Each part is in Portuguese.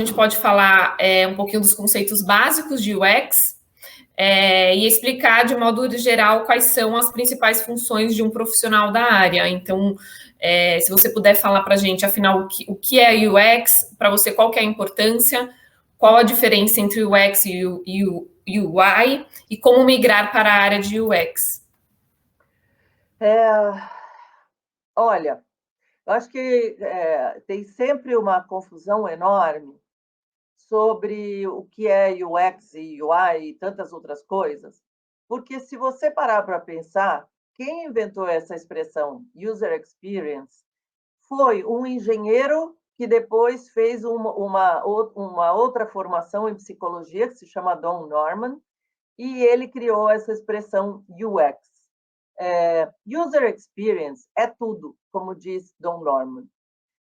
A gente pode falar um pouquinho dos conceitos básicos de UX e explicar de modo geral quais são as principais funções de um profissional da área. Então, se você puder falar para a gente, afinal, o que é UX, para você qual que é a importância, qual a diferença entre o UX e o UI e como migrar para a área de UX. Olha, eu acho que tem sempre uma confusão enorme sobre o que é UX e UI e tantas outras coisas, porque se você parar para pensar, quem inventou essa expressão user experience foi um engenheiro que depois fez uma outra formação em psicologia, que se chama Don Norman, e ele criou essa expressão UX. User experience é tudo, como diz Don Norman.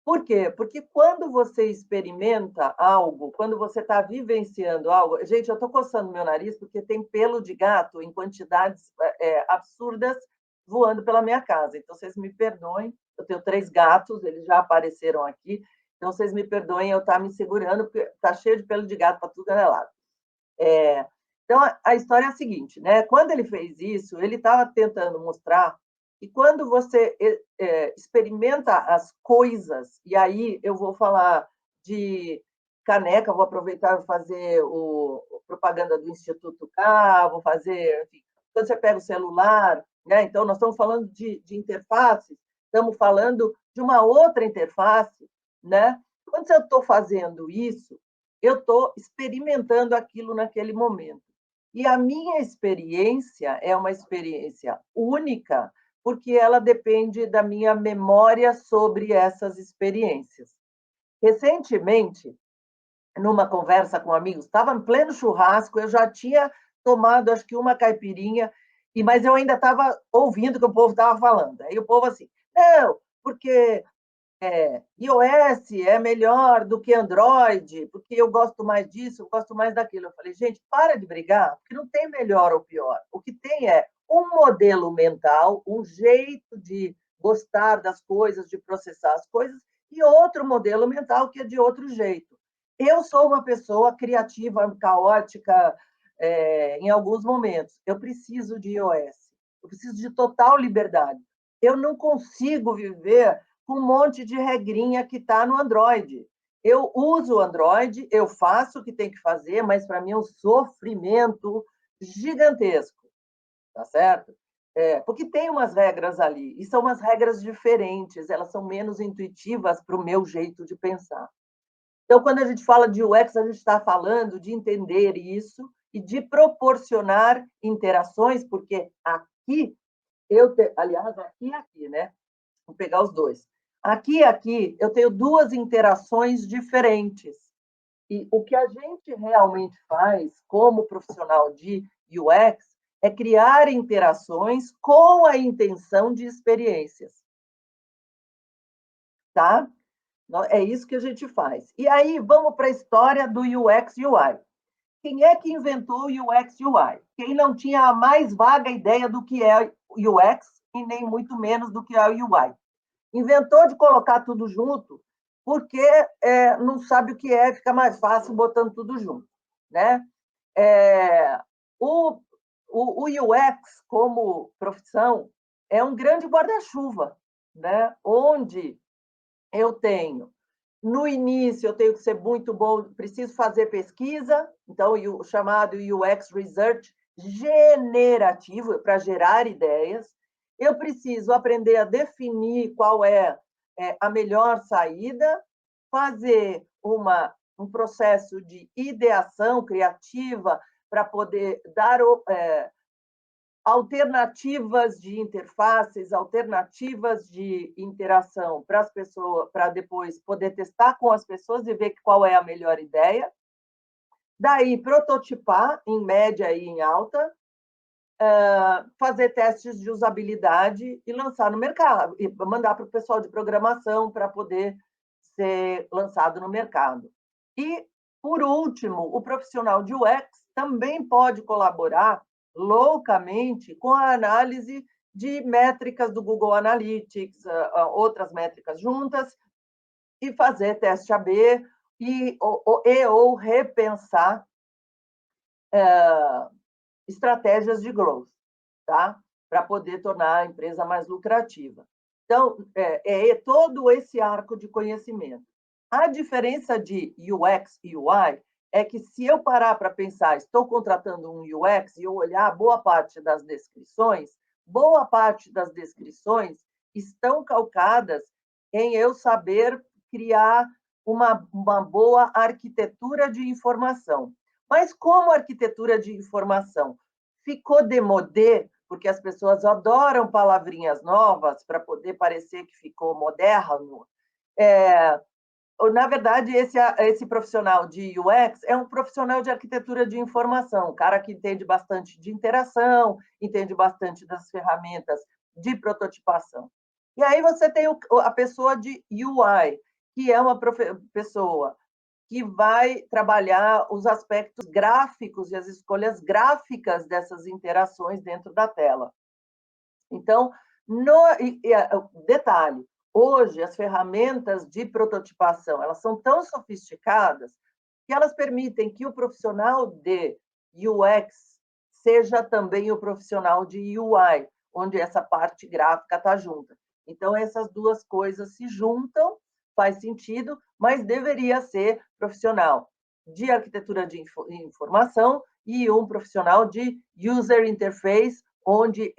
Por quê? Porque quando você experimenta algo, quando você está vivenciando algo... Gente, eu estou coçando meu nariz porque tem pelo de gato em quantidades absurdas voando pela minha casa. Então, vocês me perdoem. Eu tenho 3 gatos, eles já apareceram aqui. Então, vocês me perdoem eu estar me segurando, porque está cheio de pelo de gato para tudo que é lado. Então, a história é a seguinte, né? Quando ele fez isso, ele estava tentando mostrar que quando você experimenta as coisas, e aí eu vou falar de caneca, vou aproveitar e fazer propaganda do Instituto K, vou fazer, enfim, quando você pega o celular, né? Então, nós estamos falando de interfaces, estamos falando de uma outra interface, né? Quando eu estou fazendo isso, eu estou experimentando aquilo naquele momento. E a minha experiência é uma experiência única, porque ela depende da minha memória sobre essas experiências. Recentemente, numa conversa com amigos, estava em pleno churrasco, eu já tinha tomado, acho que uma caipirinha, mas eu ainda estava ouvindo o que o povo estava falando. Aí o povo assim, não, porque iOS é melhor do que Android, porque eu gosto mais disso, eu gosto mais daquilo. Eu falei, gente, para de brigar, porque não tem melhor ou pior. O que tem é um modelo mental, um jeito de gostar das coisas, de processar as coisas, e outro modelo mental que é de outro jeito. Eu sou uma pessoa criativa, caótica, em alguns momentos. Eu preciso de iOS, eu preciso de total liberdade. Eu não consigo viver com um monte de regrinha que está no Android. Eu uso o Android, eu faço o que tem que fazer, mas para mim é um sofrimento gigantesco, tá certo? Porque tem umas regras ali, e são umas regras diferentes, elas são menos intuitivas para o meu jeito de pensar. Então, quando a gente fala de UX, a gente está falando de entender isso e de proporcionar interações, porque aqui, aliás, aqui e aqui, né? Vou pegar os dois. Aqui e aqui, eu tenho 2 interações diferentes. E o que a gente realmente faz como profissional de UX é criar interações com a intenção de experiências. Tá? É isso que a gente faz. E aí, vamos para a história do UX e UI. Quem é que inventou o UX e UI? Quem não tinha a mais vaga ideia do que é UX e nem muito menos do que é o UI. Inventou de colocar tudo junto, porque não sabe o que é, fica mais fácil botando tudo junto, né? O UX, como profissão, é um grande guarda-chuva, né? Onde eu tenho, no início, eu tenho que ser muito bom, preciso fazer pesquisa, então, o chamado UX Research generativo, para gerar ideias. Eu preciso aprender a definir qual é a melhor saída, fazer um processo de ideação criativa para poder dar alternativas de interfaces, alternativas de interação para as pessoas, para depois poder testar com as pessoas e ver qual é a melhor ideia. Daí, prototipar, em média e em alta, fazer testes de usabilidade e lançar no mercado, e mandar para o pessoal de programação para poder ser lançado no mercado. E, por último, o profissional de UX também pode colaborar loucamente com a análise de métricas do Google Analytics, outras métricas juntas, e fazer teste AB ou repensar estratégias de growth, tá? Para poder tornar a empresa mais lucrativa. Então, é todo esse arco de conhecimento. A diferença de UX e UI é que, se eu parar para pensar, estou contratando um UX e eu olhar boa parte das descrições estão calcadas em eu saber criar uma boa arquitetura de informação. Mas como arquitetura de informação ficou démodé, porque as pessoas adoram palavrinhas novas para poder parecer que ficou moderno, na verdade, esse profissional de UX é um profissional de arquitetura de informação, um cara que entende bastante de interação, entende bastante das ferramentas de prototipação. E aí você tem a pessoa de UI, que é uma pessoa que vai trabalhar os aspectos gráficos e as escolhas gráficas dessas interações dentro da tela. Então, detalhe, hoje as ferramentas de prototipação, elas são tão sofisticadas que elas permitem que o profissional de UX seja também o profissional de UI, onde essa parte gráfica está junta. Então, essas duas coisas se juntam, faz sentido, mas deveria ser profissional de arquitetura de informação e um profissional de user interface, onde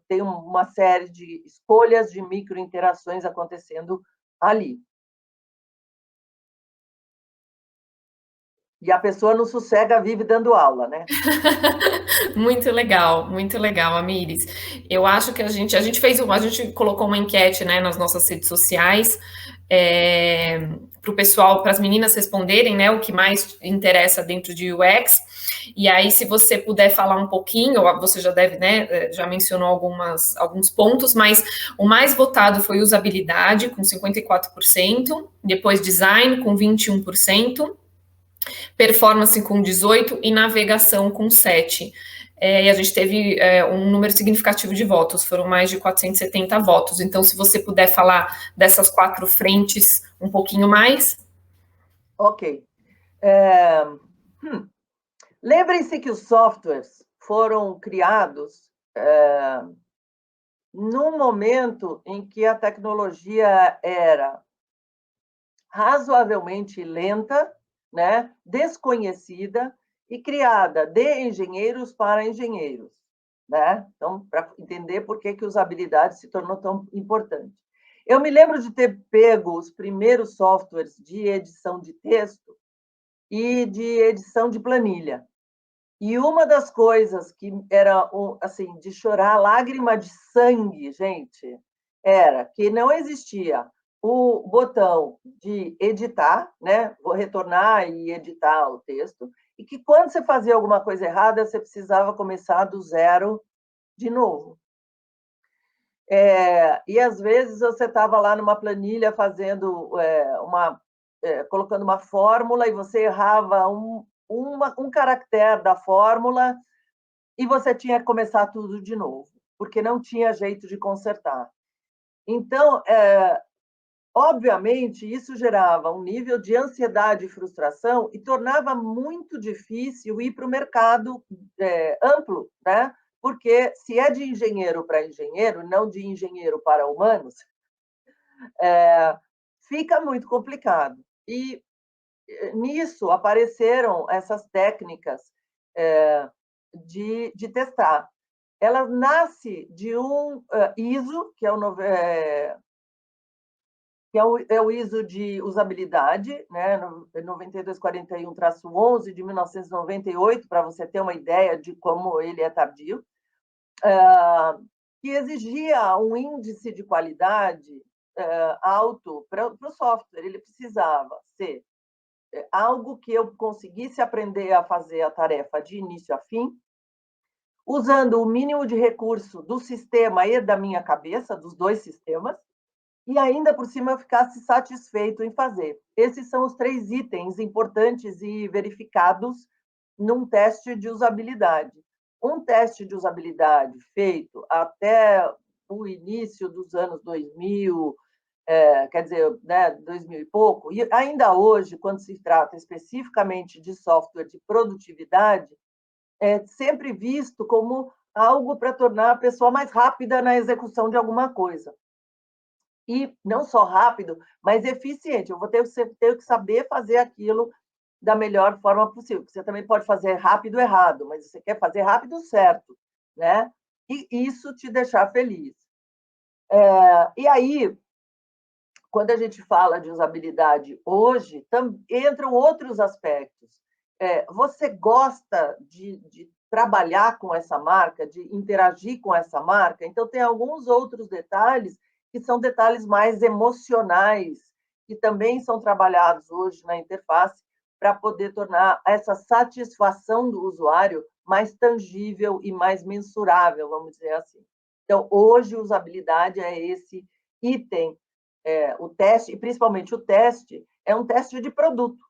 tem uma série de escolhas de microinterações acontecendo ali. E a pessoa não sossega, vive dando aula, né? Muito legal, Amires. Eu acho que a gente colocou uma enquete, né, nas nossas redes sociais, para o pessoal, para as meninas responderem, né, o que mais interessa dentro de UX. E aí, se você puder falar um pouquinho, você já deve, né, já mencionou alguns pontos, mas o mais votado foi usabilidade, com 54%, depois design, com 21%, performance com 18% e navegação com 7%. E a gente teve um número significativo de votos, foram mais de 470 votos. Então, se você puder falar dessas 4 frentes um pouquinho mais. Ok. Lembrem-se que os softwares foram criados num momento em que a tecnologia era razoavelmente lenta, né, desconhecida e criada de engenheiros para engenheiros, né? Então, para entender por que usabilidade se tornou tão importante. Eu me lembro de ter pego os primeiros softwares de edição de texto e de edição de planilha. E uma das coisas que era, assim, de chorar lágrima de sangue, gente, era que não existia o botão de editar, né? Vou retornar e editar o texto, e que quando você fazia alguma coisa errada, você precisava começar do zero de novo. E às vezes você estava lá numa planilha fazendo colocando uma fórmula e você errava um caractere da fórmula e você tinha que começar tudo de novo, porque não tinha jeito de consertar. Então, obviamente, isso gerava um nível de ansiedade e frustração e tornava muito difícil ir para o mercado amplo, né? Porque se é de engenheiro para engenheiro, não de engenheiro para humanos, fica muito complicado. E nisso apareceram essas técnicas de testar. Ela nasce de um ISO, que é o ISO de usabilidade, né, 9241-11 de 1998, para você ter uma ideia de como ele é tardio, que exigia um índice de qualidade alto para o software. Ele precisava ser algo que eu conseguisse aprender a fazer a tarefa de início a fim, usando o mínimo de recurso do sistema e da minha cabeça, dos dois sistemas, e ainda por cima eu ficasse satisfeito em fazer. Esses são os 3 itens importantes e verificados num teste de usabilidade. Um teste de usabilidade feito até o início dos anos 2000, quer dizer, né, 2000 e pouco, e ainda hoje, quando se trata especificamente de software de produtividade, é sempre visto como algo para tornar a pessoa mais rápida na execução de alguma coisa. E não só rápido, mas eficiente. Eu vou ter que saber fazer aquilo da melhor forma possível. Você também pode fazer rápido errado, mas você quer fazer rápido certo, né? E isso te deixar feliz. E aí, quando a gente fala de usabilidade hoje, entram outros aspectos. Você gosta de trabalhar com essa marca, de interagir com essa marca? Então, tem alguns outros detalhes que são detalhes mais emocionais, que também são trabalhados hoje na interface para poder tornar essa satisfação do usuário mais tangível e mais mensurável, vamos dizer assim. Então, hoje, usabilidade é esse item, o teste, e principalmente o teste, é um teste de produto,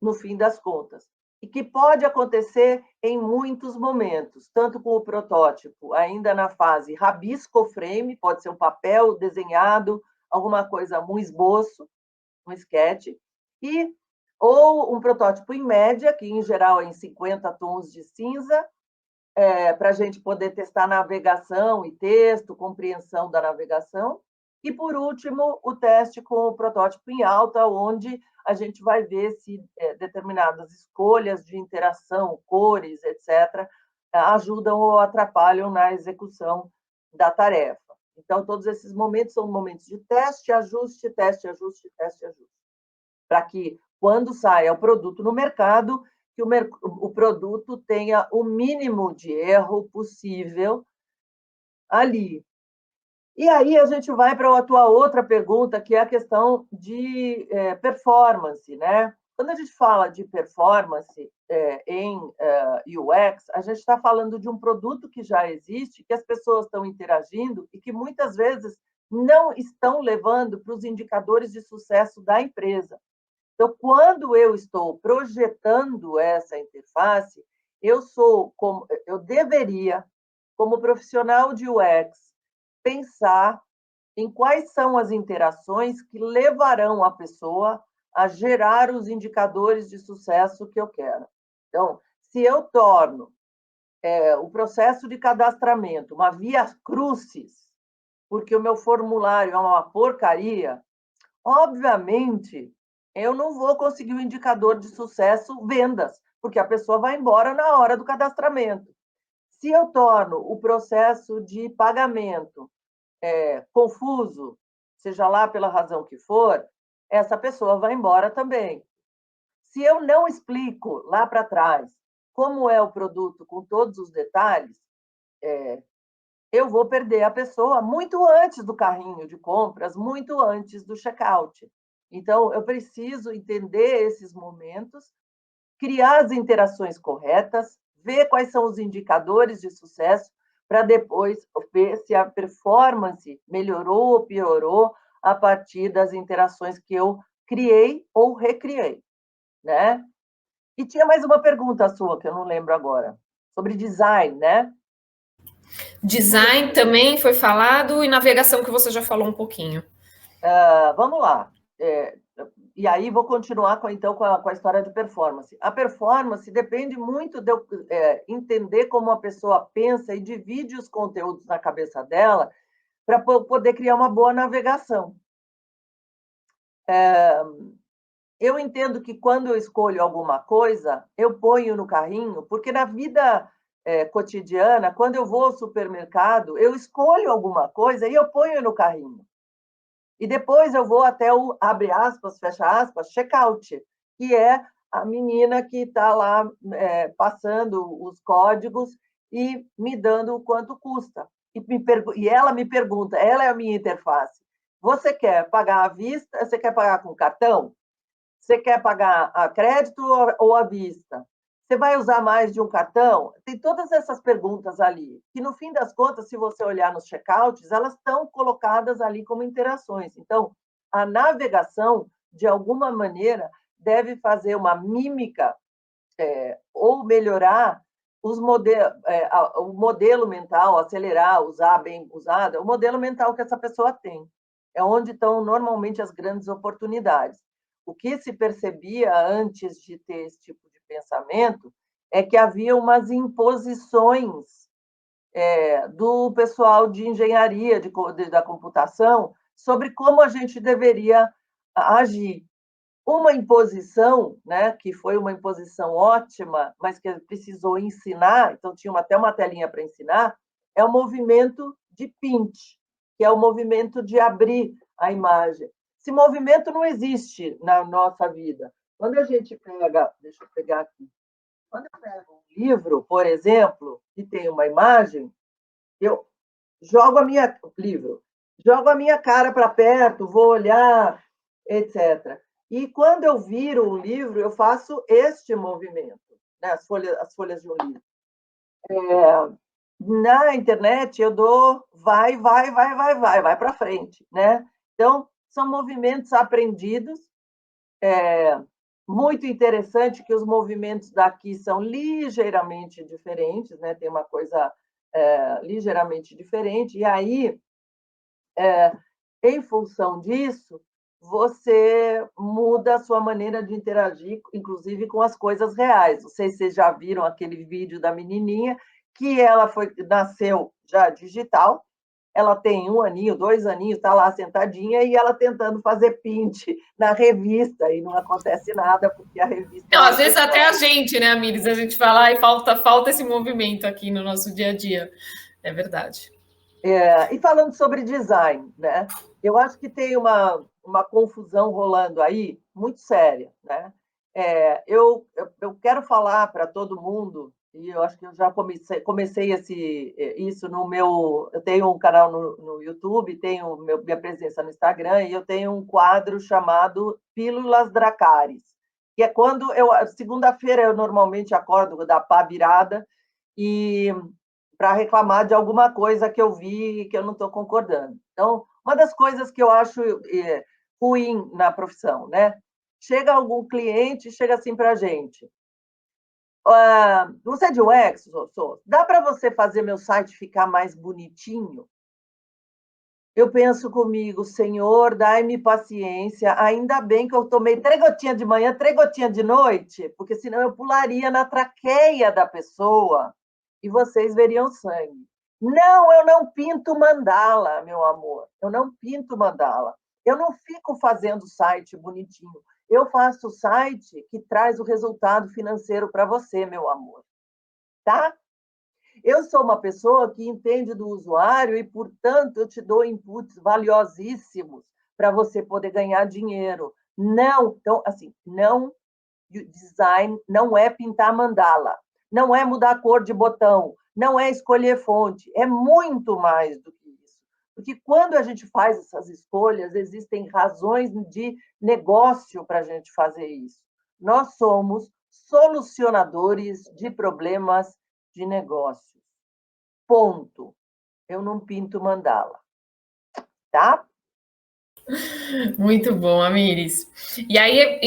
no fim das contas, e que pode acontecer em muitos momentos, tanto com o protótipo, ainda na fase rabisco frame, pode ser um papel desenhado, alguma coisa, um esboço, um sketch, ou um protótipo em média, que em geral é em 50 tons de cinza, para a gente poder testar navegação e texto, compreensão da navegação. E, por último, o teste com o protótipo em alta, onde a gente vai ver se determinadas escolhas de interação, cores, etc., ajudam ou atrapalham na execução da tarefa. Então, todos esses momentos são momentos de teste, ajuste, teste, ajuste, teste, ajuste. Para que, quando saia o produto no mercado, que o produto tenha o mínimo de erro possível ali. E aí a gente vai para a tua outra pergunta, que é a questão de performance, né? Quando a gente fala de performance em UX, a gente está falando de um produto que já existe, que as pessoas estão interagindo e que muitas vezes não estão levando para os indicadores de sucesso da empresa. Então, quando eu estou projetando essa interface, eu deveria, como profissional de UX, pensar em quais são as interações que levarão a pessoa a gerar os indicadores de sucesso que eu quero. Então, se eu torno o processo de cadastramento uma via crucis, porque o meu formulário é uma porcaria, obviamente, eu não vou conseguir o indicador de sucesso vendas, porque a pessoa vai embora na hora do cadastramento. Se eu torno o processo de pagamento confuso, seja lá pela razão que for, essa pessoa vai embora também. Se eu não explico lá para trás como é o produto com todos os detalhes, eu vou perder a pessoa muito antes do carrinho de compras, muito antes do checkout. Então, eu preciso entender esses momentos, criar as interações corretas, ver quais são os indicadores de sucesso, para depois ver se a performance melhorou ou piorou a partir das interações que eu criei ou recriei, né? E tinha mais uma pergunta sua, que eu não lembro agora, sobre design, né? Design também foi falado e navegação que você já falou um pouquinho. Vamos lá. E aí vou continuar então com a história de performance. A performance depende muito de eu entender como a pessoa pensa e divide os conteúdos na cabeça dela para poder criar uma boa navegação. Eu entendo que quando eu escolho alguma coisa, eu ponho no carrinho, porque na vida cotidiana, quando eu vou ao supermercado, eu escolho alguma coisa e eu ponho no carrinho. E depois eu vou até o, abre aspas, fecha aspas, checkout, que é a menina que está lá passando os códigos e me dando o quanto custa. E ela me pergunta, ela é a minha interface, você quer pagar à vista, você quer pagar com cartão? Você quer pagar a crédito ou à vista? Você vai usar mais de um cartão? Tem todas essas perguntas ali, que no fim das contas, se você olhar nos checkouts, elas estão colocadas ali como interações. Então, a navegação, de alguma maneira, deve fazer uma mímica ou melhorar o modelo mental, acelerar, usar bem usada, o modelo mental que essa pessoa tem. é onde estão normalmente as grandes oportunidades. O que se percebia antes de ter esse tipo de pensamento é que havia umas imposições do pessoal de engenharia da computação sobre como a gente deveria agir. Uma imposição, né, que foi uma imposição ótima, mas que precisou ensinar, então tinha até uma telinha para ensinar, é o movimento de Pinch, que é o movimento de abrir a imagem. Esse movimento não existe na nossa vida. Quando a gente pega, deixa eu pegar aqui, quando eu pego um livro, por exemplo, que tem uma imagem, eu jogo jogo a minha cara para perto, vou olhar, etc. E quando eu viro um livro, eu faço este movimento, né? As folhas de um livro. Na internet, eu dou vai para frente, né? Então, são movimentos aprendidos. Muito interessante que os movimentos daqui são ligeiramente diferentes, né? Tem uma coisa ligeiramente diferente. E aí, em função disso, você muda a sua maneira de interagir, inclusive com as coisas reais. Não sei se vocês já viram aquele vídeo da menininha, que ela nasceu já digital, ela tem 1 aninho, 2 aninhos, está lá sentadinha e ela tentando fazer pint na revista e não acontece nada porque a revista... Não, às vezes até a gente, né, Amires, a gente fala e falta esse movimento aqui no nosso dia a dia. É verdade. E falando sobre design, né? Eu acho que tem uma confusão rolando aí muito séria, né? Eu quero falar para todo mundo, e eu acho que eu já comecei isso no meu... Eu tenho um canal no YouTube, tenho minha presença no Instagram, e eu tenho um quadro chamado Pílulas Dracaris, que é quando segunda-feira eu normalmente acordo da pá virada e para reclamar de alguma coisa que eu vi e que eu não estou concordando. Então, uma das coisas que eu acho ruim na profissão, né? Chega algum cliente, chega assim para a gente. Você é de UX, Sou? Dá para você fazer meu site ficar mais bonitinho? Eu penso comigo, Senhor, dai-me paciência. Ainda bem que eu tomei 3 gotinhas de manhã, 3 gotinhas de noite, porque senão eu pularia na traqueia da pessoa e vocês veriam sangue. Não, eu não pinto mandala, meu amor. Eu não pinto mandala. Eu não fico fazendo site bonitinho. Eu faço site que traz o resultado financeiro para você, meu amor. Tá? Eu sou uma pessoa que entende do usuário e, portanto, eu te dou inputs valiosíssimos para você poder ganhar dinheiro. Não, então, assim, não, design não é pintar mandala, não é mudar a cor de botão, não é escolher fonte, é muito mais do que isso. Porque quando a gente faz essas escolhas, existem razões de negócio para a gente fazer isso. Nós somos solucionadores de problemas de negócio. Ponto. Eu não pinto mandala. Tá? Muito bom, Amires. E aí,